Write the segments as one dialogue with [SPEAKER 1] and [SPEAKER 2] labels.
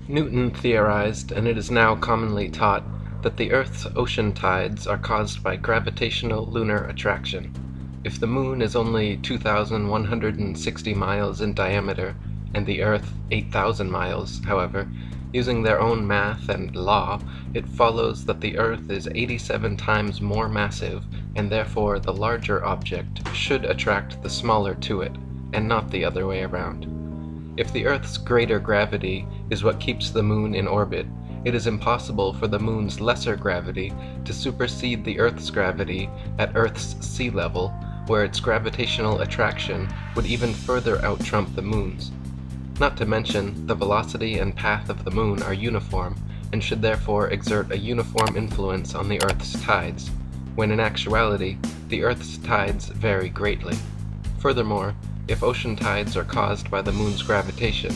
[SPEAKER 1] Newton theorized, and it is now commonly taught, that the Earth's ocean tides are caused by gravitational lunar attraction. If the Moon is only 2,160 miles in diameter, and the Earth 8,000 miles, however, using their own math and law, it follows that the Earth is 87 times more massive, and therefore the larger object should attract the smaller to it, and not the other way around. If the Earth's greater gravity is what keeps the Moon in orbit, it is impossible for the Moon's lesser gravity to supersede the Earth's gravity at Earth's sea level, where its gravitational attraction would even further out-trump the Moon's. Not to mention, the velocity and path of the Moon are uniform, and should therefore exert a uniform influence on the Earth's tides, when in actuality, the Earth's tides vary greatly. Furthermore, if ocean tides are caused by the Moon's gravitation,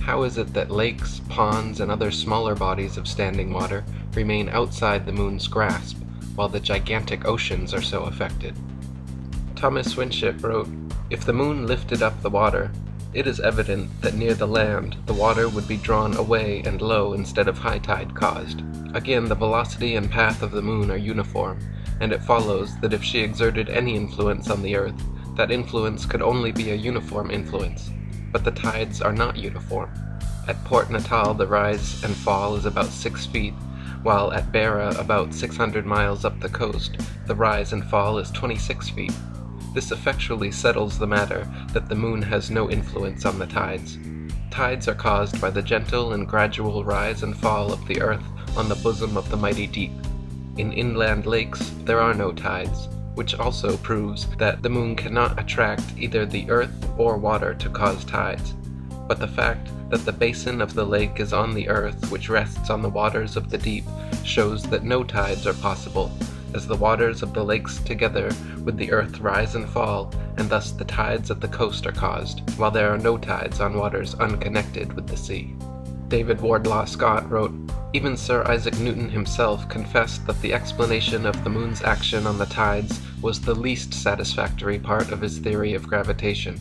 [SPEAKER 1] how is it that lakes, ponds, and other smaller bodies of standing water remain outside the Moon's grasp, while the gigantic oceans are so affected? Thomas Winship wrote, "If the Moon lifted up the water, it is evident that near the land the water would be drawn away and low instead of high tide caused. Again, the velocity and path of the Moon are uniform, and it follows that if she exerted any influence on the Earth, that influence could only be a uniform influence. But the tides are not uniform. At Port Natal the rise and fall is about 6 feet, while at Beira, about 600 miles up the coast, the rise and fall is 26 feet. This effectually settles the matter that the Moon has no influence on the tides. Tides are caused by the gentle and gradual rise and fall of the Earth on the bosom of the mighty deep. In inland lakes there are no tides, which also proves that the Moon cannot attract either the Earth or water to cause tides. But the fact that the basin of the lake is on the Earth, which rests on the waters of the deep, shows that no tides are possible, as the waters of the lakes together with the Earth rise and fall, and thus the tides at the coast are caused, while there are no tides on waters unconnected with the sea." David Wardlaw Scott wrote, "Even Sir Isaac Newton himself confessed that the explanation of the Moon's action on the tides was the least satisfactory part of his theory of gravitation.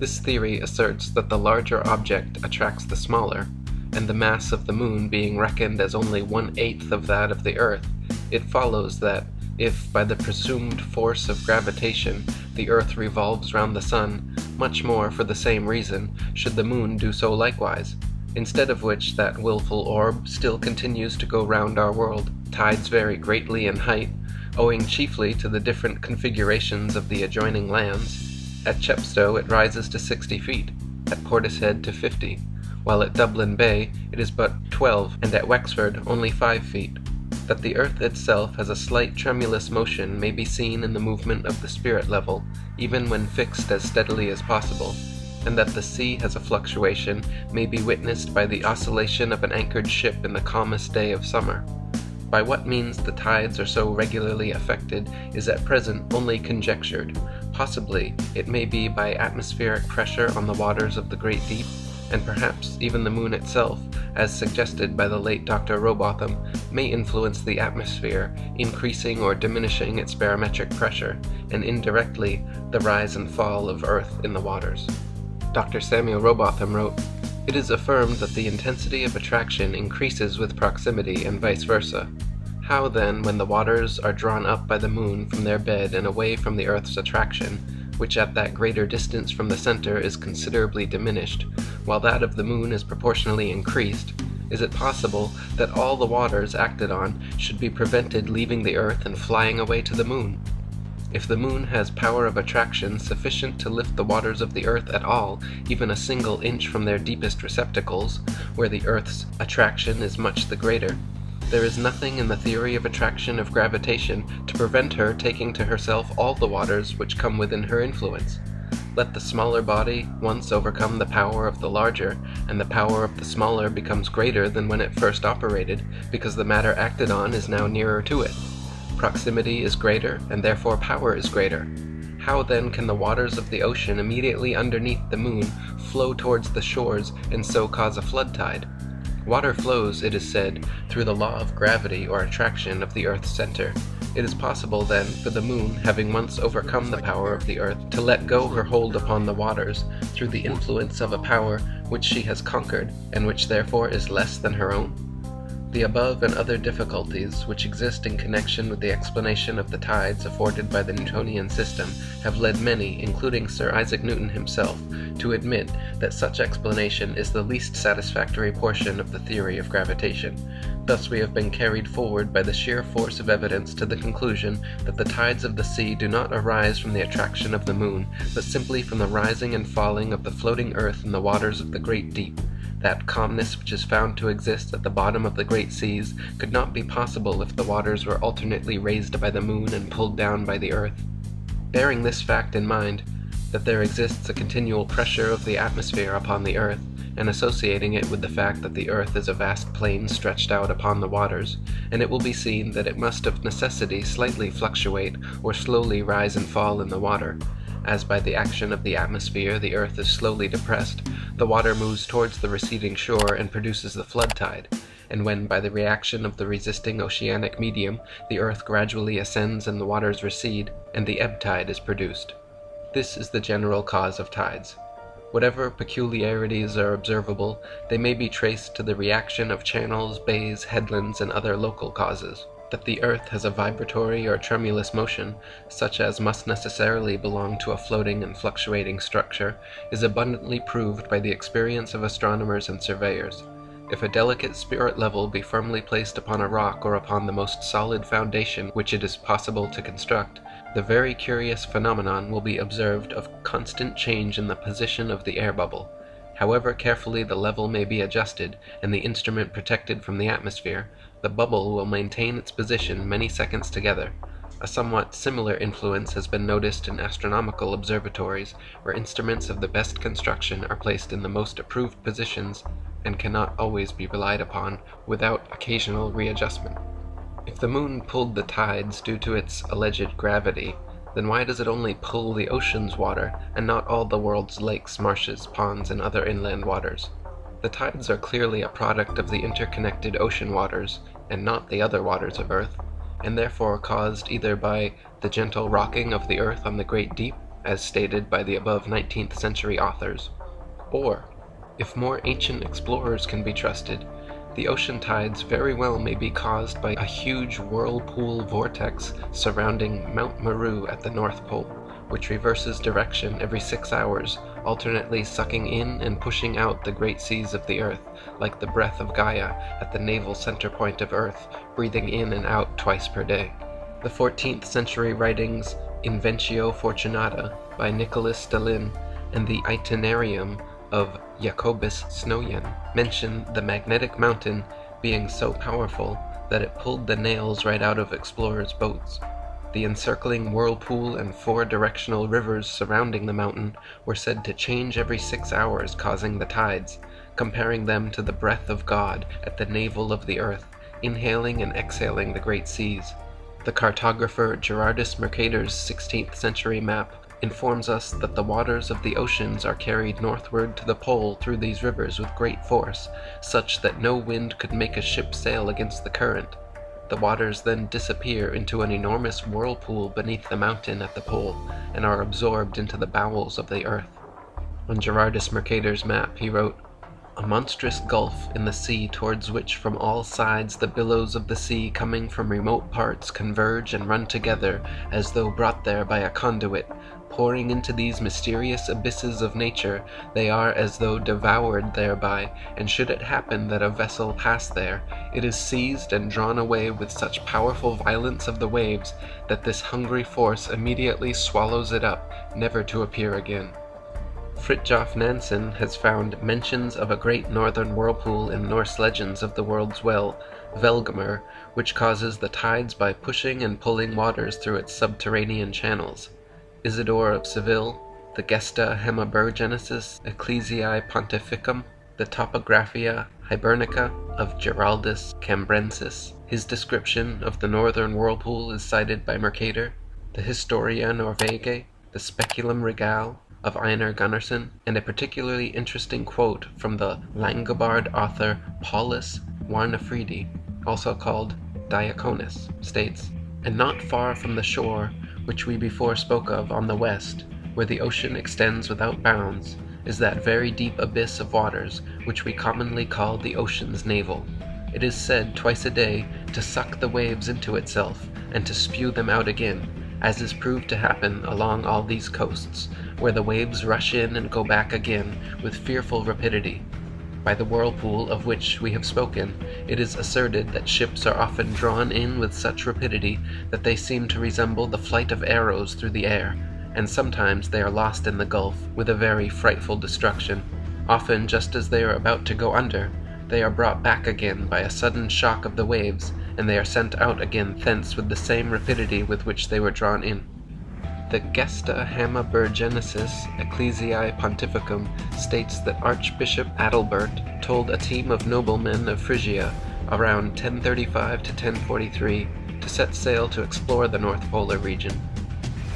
[SPEAKER 1] This theory asserts that the larger object attracts the smaller, and the mass of the Moon being reckoned as only 1/8 of that of the Earth, it follows that, if by the presumed force of gravitation the Earth revolves round the Sun, much more for the same reason should the Moon do so likewise, instead of which that willful orb still continues to go round our world. Tides vary greatly in height, owing chiefly to the different configurations of the adjoining lands. At Chepstow it rises to 60 feet, at Portishead to 50, while at Dublin Bay it is but 12, and at Wexford only 5 feet. That the Earth itself has a slight tremulous motion may be seen in the movement of the spirit level, even when fixed as steadily as possible, and that the sea has a fluctuation may be witnessed by the oscillation of an anchored ship in the calmest day of summer. By what means the tides are so regularly affected is at present only conjectured. Possibly it may be by atmospheric pressure on the waters of the great deep, and perhaps even the Moon itself, as suggested by the late Dr. Robotham, may influence the atmosphere, increasing or diminishing its barometric pressure, and indirectly the rise and fall of Earth in the waters." Dr. Samuel Robotham wrote, "It is affirmed that the intensity of attraction increases with proximity and vice versa. How then, when the waters are drawn up by the Moon from their bed and away from the Earth's attraction, which at that greater distance from the center is considerably diminished, while that of the Moon is proportionally increased, is it possible that all the waters acted on should be prevented leaving the Earth and flying away to the Moon? If the Moon has power of attraction sufficient to lift the waters of the Earth at all, even a single inch from their deepest receptacles, where the Earth's attraction is much the greater, there is nothing in the theory of attraction of gravitation to prevent her taking to herself all the waters which come within her influence. Let the smaller body once overcome the power of the larger, and the power of the smaller becomes greater than when it first operated, because the matter acted on is now nearer to it. Proximity is greater, and therefore power is greater. How then can the waters of the ocean immediately underneath the Moon flow towards the shores and so cause a flood tide? Water flows, it is said, through the law of gravity or attraction of the Earth's center, It is possible, then, for the moon, having once overcome the power of the earth, to let go her hold upon the waters, through the influence of a power which she has conquered, and which therefore is less than her own? The above and other difficulties which exist in connection with the explanation of the tides afforded by the Newtonian system have led many, including Sir Isaac Newton himself, to admit that such explanation is the least satisfactory portion of the theory of gravitation. Thus we have been carried forward by the sheer force of evidence to the conclusion that the tides of the sea do not arise from the attraction of the moon, but simply from the rising and falling of the floating earth in the waters of the great deep. That calmness which is found to exist at the bottom of the great seas could not be possible if the waters were alternately raised by the moon and pulled down by the earth. Bearing this fact in mind, that there exists a continual pressure of the atmosphere upon the earth, and associating it with the fact that the earth is a vast plain stretched out upon the waters, and it will be seen that it must of necessity slightly fluctuate or slowly rise and fall in the water. As by the action of the atmosphere the earth is slowly depressed, the water moves towards the receding shore and produces the flood tide, and when by the reaction of the resisting oceanic medium the earth gradually ascends and the waters recede, and the ebb tide is produced. This is the general cause of tides. Whatever peculiarities are observable, they may be traced to the reaction of channels, bays, headlands, and other local causes. That the earth has a vibratory or tremulous motion, such as must necessarily belong to a floating and fluctuating structure, is abundantly proved by the experience of astronomers and surveyors. If a delicate spirit level be firmly placed upon a rock or upon the most solid foundation which it is possible to construct, the very curious phenomenon will be observed of constant change in the position of the air bubble. However carefully the level may be adjusted, and the instrument protected from the atmosphere, the bubble will maintain its position many seconds together. A somewhat similar influence has been noticed in astronomical observatories, where instruments of the best construction are placed in the most approved positions, and cannot always be relied upon without occasional readjustment. If the moon pulled the tides due to its alleged gravity, then why does it only pull the ocean's water, and not all the world's lakes, marshes, ponds, and other inland waters? The tides are clearly a product of the interconnected ocean waters, and not the other waters of earth, and therefore caused either by the gentle rocking of the earth on the great deep, as stated by the above 19th century authors, or, if more ancient explorers can be trusted, the ocean tides very well may be caused by a huge whirlpool vortex surrounding Mount Meru at the North Pole, which reverses direction every 6 hours, alternately sucking in and pushing out the great seas of the earth, like the breath of Gaia at the naval center point of earth, breathing in and out twice per day. The 14th century writings Inventio Fortunata by Nicholas Stalin and the Itinerarium of Jacobus Snoyen mention the magnetic mountain being so powerful that it pulled the nails right out of explorers' boats. The encircling whirlpool and 4 directional rivers surrounding the mountain were said to change every 6 hours, causing the tides, comparing them to the breath of God at the navel of the earth, inhaling and exhaling the great seas. The cartographer Gerardus Mercator's 16th century map informs us that the waters of the oceans are carried northward to the pole through these rivers with great force, such that no wind could make a ship sail against the current. The waters then disappear into an enormous whirlpool beneath the mountain at the pole, and are absorbed into the bowels of the earth. On Gerardus Mercator's map he wrote, "A monstrous gulf in the sea towards which from all sides the billows of the sea coming from remote parts converge and run together as though brought there by a conduit. Pouring into these mysterious abysses of nature, they are as though devoured thereby, and should it happen that a vessel pass there, it is seized and drawn away with such powerful violence of the waves that this hungry force immediately swallows it up, never to appear again." Fridtjof Nansen has found mentions of a great northern whirlpool in Norse legends of the world's well, Velgamur, which causes the tides by pushing and pulling waters through its subterranean channels. Isidore of Seville, the Gesta Hemaburgenesis Ecclesiae Pontificum, the Topographia Hibernica of Giraldus Cambrensis. His description of the northern whirlpool is cited by Mercator, the Historia Norvegae, the Speculum Regale of Einar Gunnarsson, and a particularly interesting quote from the Langobard author Paulus Warnefridi, also called Diaconus, states, And not far from the shore, which we before spoke of on the west, where the ocean extends without bounds, is that very deep abyss of waters which we commonly call the ocean's navel. It is said twice a day to suck the waves into itself and to spew them out again, as is proved to happen along all these coasts, where the waves rush in and go back again with fearful rapidity. By the whirlpool of which we have spoken, it is asserted that ships are often drawn in with such rapidity that they seem to resemble the flight of arrows through the air, and sometimes they are lost in the gulf with a very frightful destruction. Often, just as they are about to go under, they are brought back again by a sudden shock of the waves, and they are sent out again thence with the same rapidity with which they were drawn in. The Gesta Hammaburgensis Ecclesiae Pontificum states that Archbishop Adalbert told a team of noblemen of Phrygia around 1035 to 1043 to set sail to explore the North Polar region.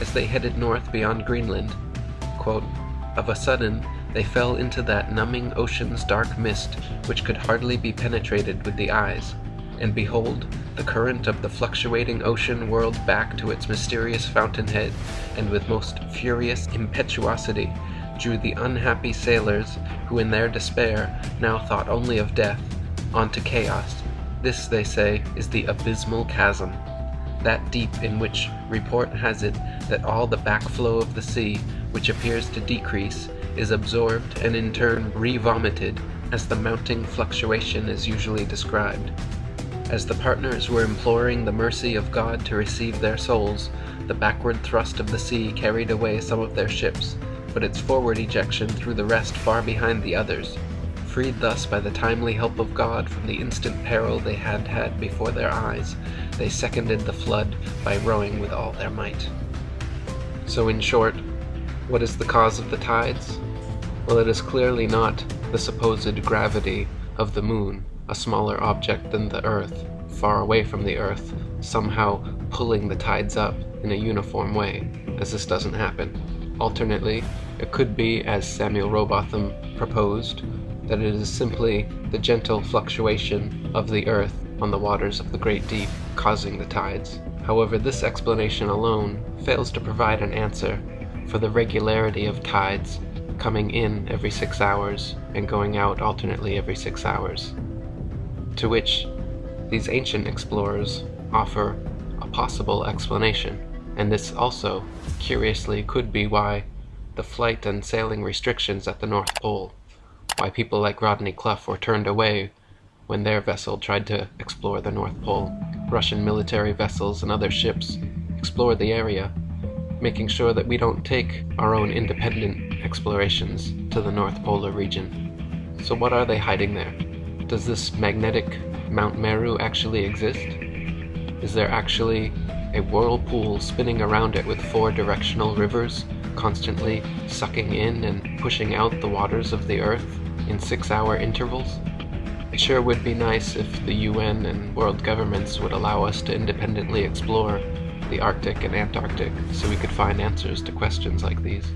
[SPEAKER 1] As they headed north beyond Greenland, quote, "Of a sudden they fell into that numbing ocean's dark mist which could hardly be penetrated with the eyes. And behold, the current of the fluctuating ocean whirled back to its mysterious fountainhead, and with most furious impetuosity drew the unhappy sailors, who in their despair now thought only of death, onto chaos. This, they say, is the abysmal chasm, that deep in which report has it that all the backflow of the sea, which appears to decrease, is absorbed and in turn re-vomited, as the mounting fluctuation is usually described. As the partners were imploring the mercy of God to receive their souls, the backward thrust of the sea carried away some of their ships, but its forward ejection threw the rest far behind the others. Freed thus by the timely help of God from the instant peril they had had before their eyes, they seconded the flood by rowing with all their might." So in short, what is the cause of the tides? Well, it is clearly not the supposed gravity of the moon, a smaller object than the Earth, far away from the Earth, somehow pulling the tides up in a uniform way, as this doesn't happen. Alternately, it could be, as Samuel Rowbotham proposed, that it is simply the gentle fluctuation of the Earth on the waters of the great deep causing the tides. However, this explanation alone fails to provide an answer for the regularity of tides coming in every 6 hours and going out alternately every 6 hours, to which these ancient explorers offer a possible explanation, and this also, curiously, could be why the flight and sailing restrictions at the North Pole, why people like Rodney Clough were turned away when their vessel tried to explore the North Pole. Russian military vessels and other ships explore the area, making sure that we don't take our own independent explorations to the North Polar region. So what are they hiding there? Does this magnetic Mount Meru actually exist? Is there actually a whirlpool spinning around it with 4 directional rivers constantly sucking in and pushing out the waters of the Earth in 6-hour intervals? It sure would be nice if the UN and world governments would allow us to independently explore the Arctic and Antarctic so we could find answers to questions like these.